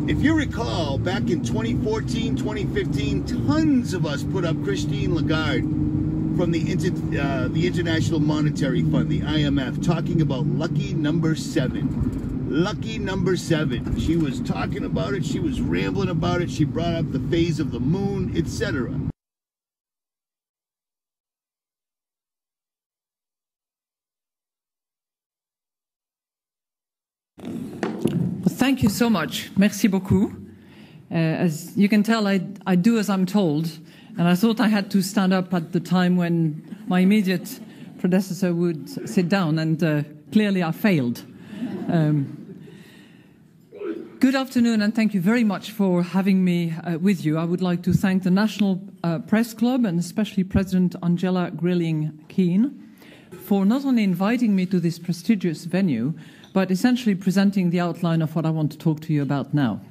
If you recall, back in 2014, 2015, tons of us put up Christine Lagarde from the International Monetary Fund, the IMF, talking about lucky number 7. Lucky number 7. She was talking about it, she was rambling about it, she brought up the phase of the moon, etc. Thank you so much. Merci beaucoup. As you can tell, I do as I'm told, and I thought I had to stand up at the time when my immediate predecessor would sit down, and clearly I failed. Good afternoon, and thank you very much for having me with you. I would like to thank the National Press Club, and especially President Angela Grilling-Keane, for not only inviting me to this prestigious venue, but essentially presenting the outline of what I want to talk to you about now.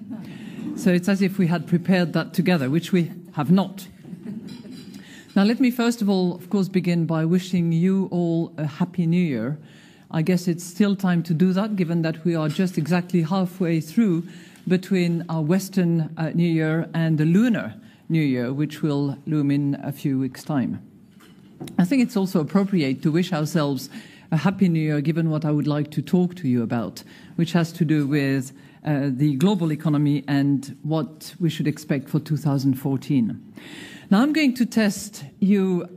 So it's as if we had prepared that together, which we have not. Now, let me first of all, of course, begin by wishing you all a Happy New Year. I guess it's still time to do that, given that we are just exactly halfway through between our Western New Year and the Lunar New Year, which will loom in a few weeks' time. I think it's also appropriate to wish ourselves a Happy New Year, given what I would like to talk to you about, which has to do with the global economy and what we should expect for 2014. Now, I'm going to test you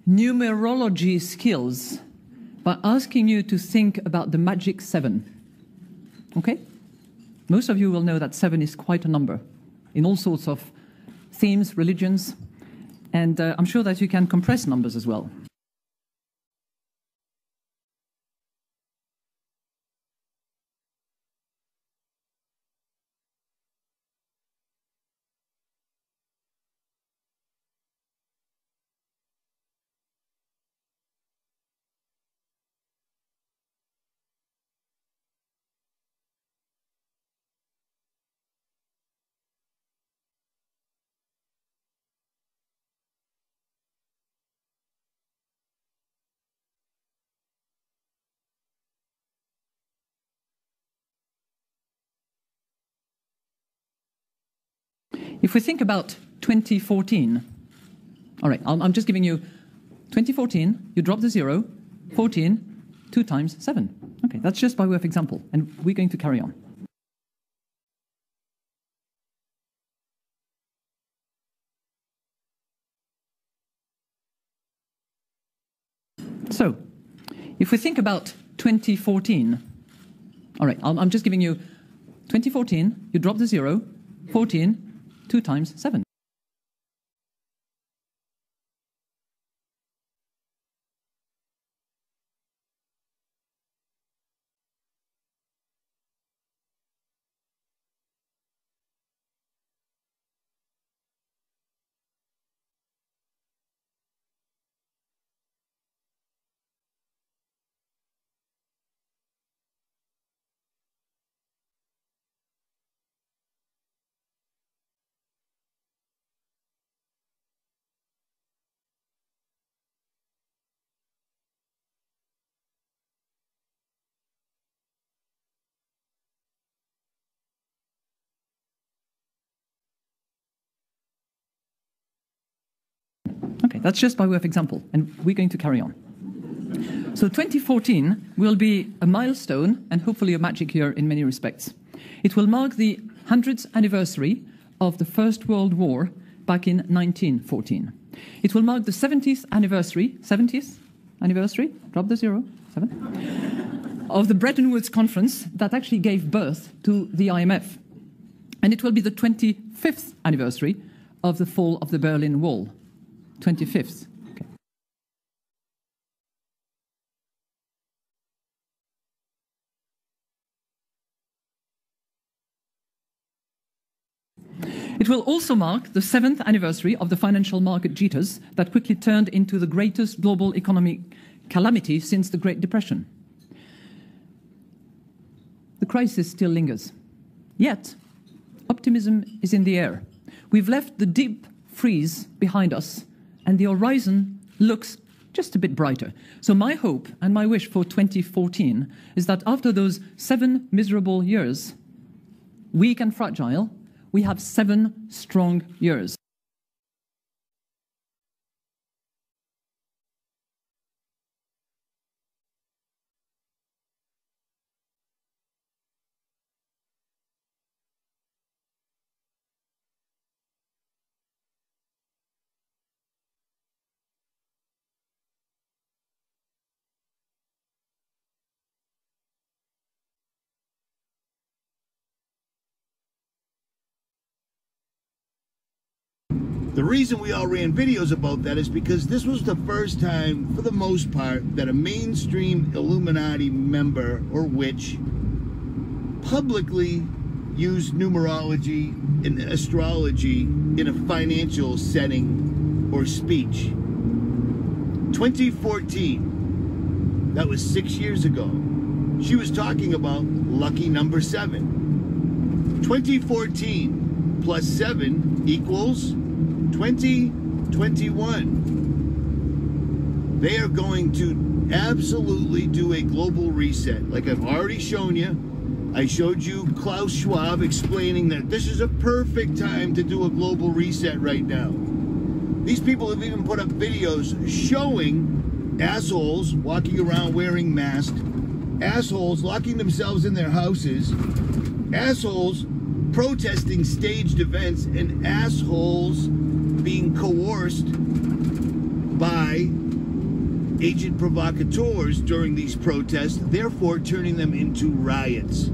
numerology skills by asking you to think about the magic 7. Okay? Most of you will know that 7 is quite a number in all sorts of themes, religions, and I'm sure that you can compress numbers as well. If we think about 2014, all right, I'm just giving you 2014, you drop the 0, 14, 2 times 7. Okay, that's just by way of example, and we're going to carry on. So, if we think about 2014, all right, I'm just giving you 2014, you drop the 0, 14, 2 times 7. Okay, that's just by way of example, and we're going to carry on. So 2014 will be a milestone and hopefully a magic year in many respects. It will mark the 100th anniversary of the First World War back in 1914. It will mark the 70th anniversary, drop the 0, 7, of the Bretton Woods Conference that actually gave birth to the IMF. And it will be the 25th anniversary of the fall of the Berlin Wall. 25th. Okay. It will also mark the 7th anniversary of the financial market jitters that quickly turned into the greatest global economic calamity since the Great Depression. The crisis still lingers. Yet, optimism is in the air. We've left the deep freeze behind us, and the horizon looks just a bit brighter. So my hope and my wish for 2014 is that after those 7 miserable years, weak and fragile, we have 7 strong years. The reason we all ran videos about that is because this was the first time, for the most part, that a mainstream Illuminati member or witch publicly used numerology and astrology in a financial setting or speech. 2014, that was 6 years ago. She was talking about lucky number 7. 2014 plus 7 equals 2021. They are going to absolutely do a global reset. Like I've already shown you. I showed you Klaus Schwab explaining that this is a perfect time to do a global reset right now. These people have even put up videos showing assholes walking around wearing masks, assholes locking themselves in their houses, assholes protesting staged events, and assholes being coerced by agent provocateurs during these protests, therefore turning them into riots.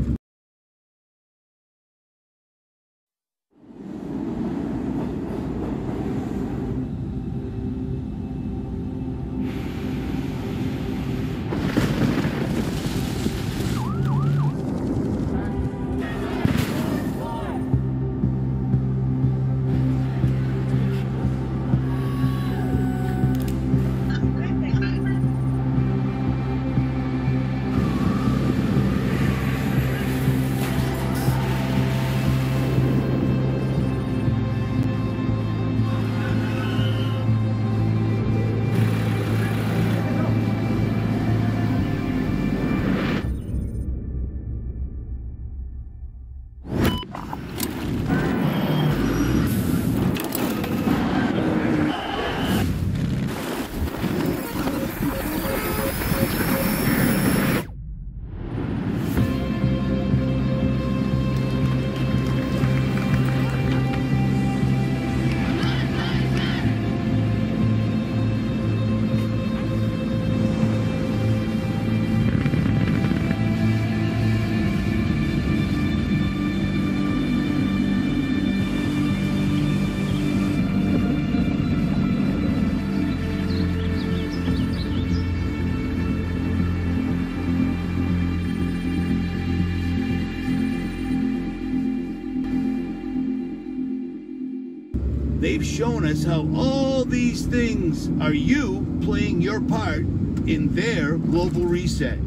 They've shown us how all these things are you playing your part in their global reset,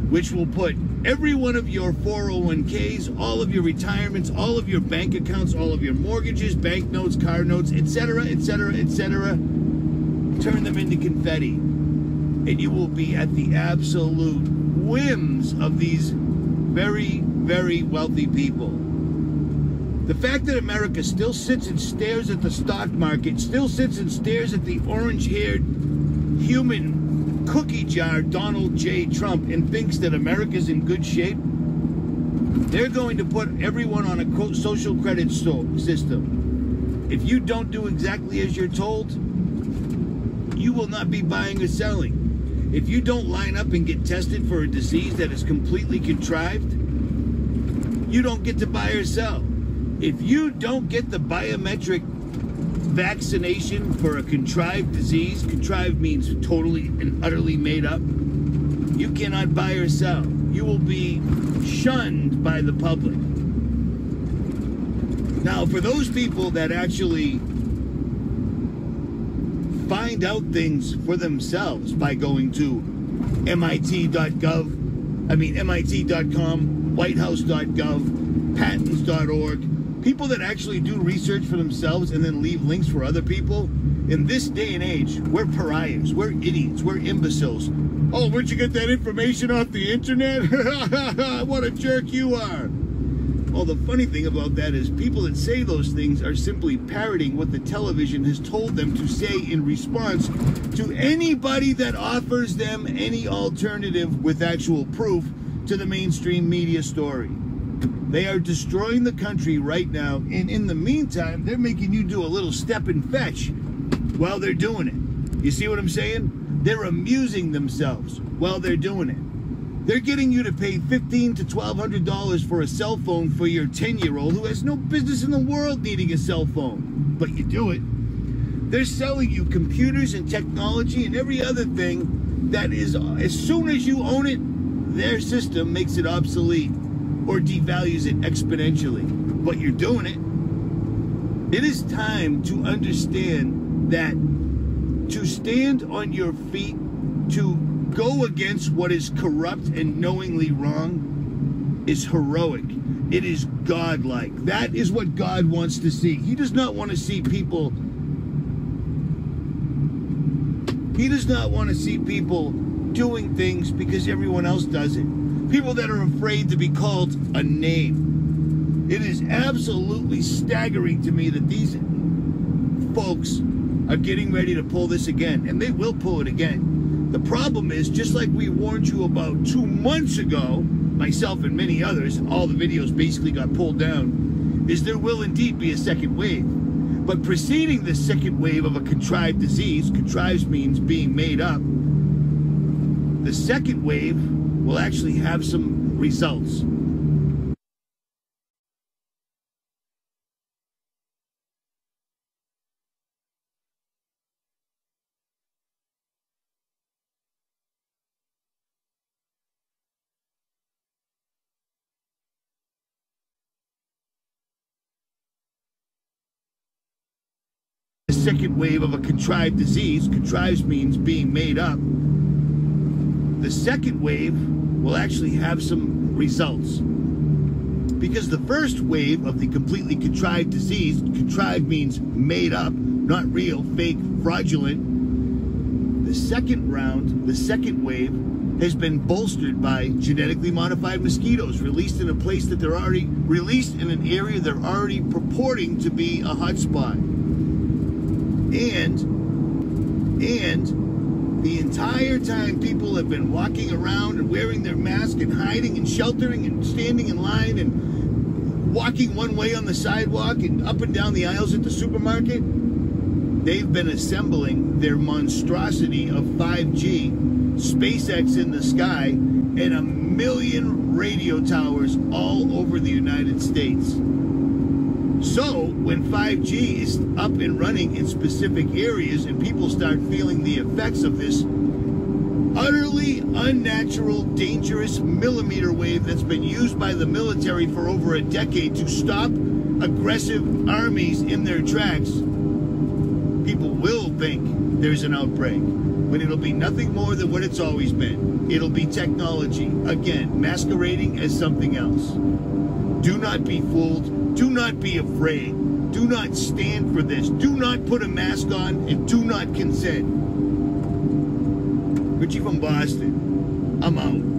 which will put every one of your 401ks, all of your retirements, all of your bank accounts, all of your mortgages, banknotes, car notes, etc., etc., etc., turn them into confetti. And you will be at the absolute whims of these very, very wealthy people. The fact that America still sits and stares at the stock market, still sits and stares at the orange-haired human cookie jar Donald J. Trump and thinks that America's in good shape, they're going to put everyone on a social credit system. If you don't do exactly as you're told, you will not be buying or selling. If you don't line up and get tested for a disease that is completely contrived, you don't get to buy or sell. If you don't get the biometric vaccination for a contrived disease, contrived means totally and utterly made up, you cannot buy or sell. You will be shunned by the public. Now, for those people that actually find out things for themselves by going to MIT.com, whitehouse.gov, patents.org, people that actually do research for themselves and then leave links for other people, in this day and age, we're pariahs, we're idiots, we're imbeciles. Oh, where'd you get that information off the internet? What a jerk you are. Well, the funny thing about that is people that say those things are simply parroting what the television has told them to say in response to anybody that offers them any alternative with actual proof to the mainstream media story. They are destroying the country right now, and in the meantime, they're making you do a little step and fetch while they're doing it. You see what I'm saying? They're amusing themselves while they're doing it. They're getting you to pay $1,500 to $1,200 for a cell phone for your 10-year-old who has no business in the world needing a cell phone, but you do it. They're selling you computers and technology and every other thing that is, as soon as you own it, their system makes it obsolete or devalues it exponentially, but you're doing it. It is time to understand that to stand on your feet, to go against what is corrupt and knowingly wrong is heroic. It is godlike. That is what God wants to see. He does not want to see people. He does not want to see people doing things because everyone else does it. People that are afraid to be called a name. It is absolutely staggering to me that these folks are getting ready to pull this again, and they will pull it again. The problem is, just like we warned you about 2 months ago, myself and many others, all the videos basically got pulled down, is there will indeed be a second wave. But preceding this second wave of a contrived disease, contrived means being made up, the second wave will actually have some results. The second wave of a contrived disease, contrived means being made up, the second wave will actually have some results. Because the first wave of the completely contrived disease, contrived means made up, not real, fake, fraudulent. The second round, the second wave, has been bolstered by genetically modified mosquitoes released in a place that they're already, released in an area they're already purporting to be a hotspot. And the entire time people have been walking around and wearing their mask and hiding and sheltering and standing in line and walking one way on the sidewalk and up and down the aisles at the supermarket, they've been assembling their monstrosity of 5G, SpaceX in the sky, and 1 million radio towers all over the United States. So, when 5G is up and running in specific areas and people start feeling the effects of this utterly unnatural, dangerous millimeter wave that's been used by the military for over a decade to stop aggressive armies in their tracks, people will think there's an outbreak, when it'll be nothing more than what it's always been. It'll be technology, again, masquerading as something else. Do not be fooled. Do not be afraid. Do not stand for this. Do not put a mask on and do not consent. Richie from Boston. I'm out.